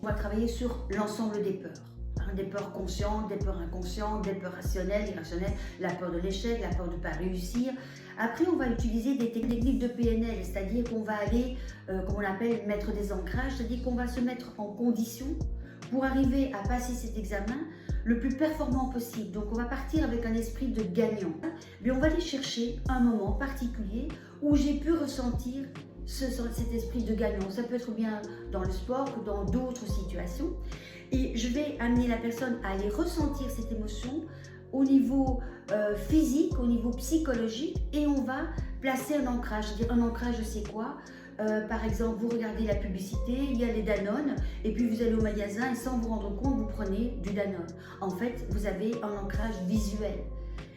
On va travailler sur l'ensemble des peurs. Des peurs conscientes, des peurs inconscientes, des peurs rationnelles, irrationnelles, la peur de l'échec, la peur de ne pas réussir. Après, on va utiliser des techniques de PNL, c'est-à-dire qu'on va aller, comme on appelle, mettre des ancrages, c'est-à-dire qu'on va se mettre en condition pour arriver à passer cet examen le plus performant possible. Donc on va partir avec un esprit de gagnant. Mais on va aller chercher un moment particulier où j'ai pu ressentir cet esprit de gagnant. Ça peut être bien dans le sport que dans d'autres situations. Et je vais amener la personne à aller ressentir cette émotion au niveau physique, au niveau psychologique, et on va placer un ancrage. C'est-à-dire un ancrage, c'est quoi ? Par exemple, vous regardez la publicité, il y a les Danone, et puis vous allez au magasin et sans vous rendre compte, vous prenez du Danone. En fait, vous avez un ancrage visuel.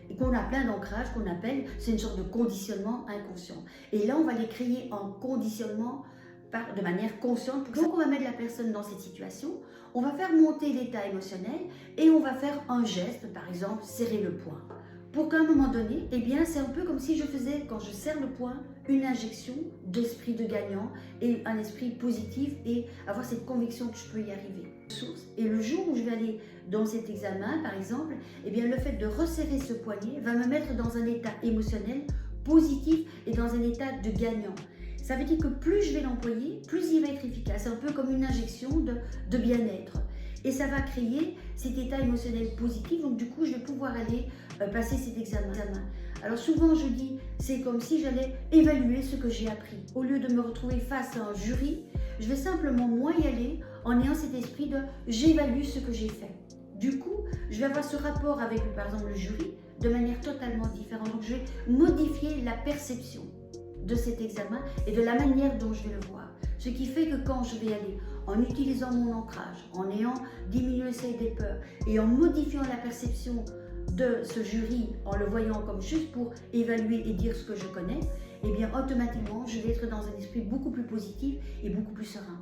Et qu'on a plein d'ancrages qu'on appelle, c'est une sorte de conditionnement inconscient. Et là, on va les créer en conditionnement de manière consciente. Donc, on va mettre la personne dans cette situation, on va faire monter l'état émotionnel et on va faire un geste, par exemple, serrer le poing. Pour qu'à un moment donné, eh bien, c'est un peu comme si je faisais, quand je serre le poing, une injection d'esprit de gagnant et un esprit positif et avoir cette conviction que je peux y arriver. Et le jour où je vais aller dans cet examen, par exemple, eh bien, le fait de resserrer ce poignet va me mettre dans un état émotionnel positif et dans un état de gagnant. Ça veut dire que plus je vais l'employer, plus il va être efficace. C'est un peu comme une injection de bien-être. Et ça va créer cet état émotionnel positif. Donc du coup, je vais pouvoir aller passer cet examen. Alors souvent, je dis, c'est comme si j'allais évaluer ce que j'ai appris. Au lieu de me retrouver face à un jury, je vais simplement moi y aller en ayant cet esprit de j'évalue ce que j'ai fait. Du coup, je vais avoir ce rapport avec, par exemple, le jury de manière totalement différente. Donc je vais modifier la perception de cet examen et de la manière dont je vais le voir. Ce qui fait que quand je vais aller en utilisant mon ancrage, en ayant diminué le seuil des peurs et en modifiant la perception de ce jury, en le voyant comme juste pour évaluer et dire ce que je connais, eh bien automatiquement je vais être dans un esprit beaucoup plus positif et beaucoup plus serein.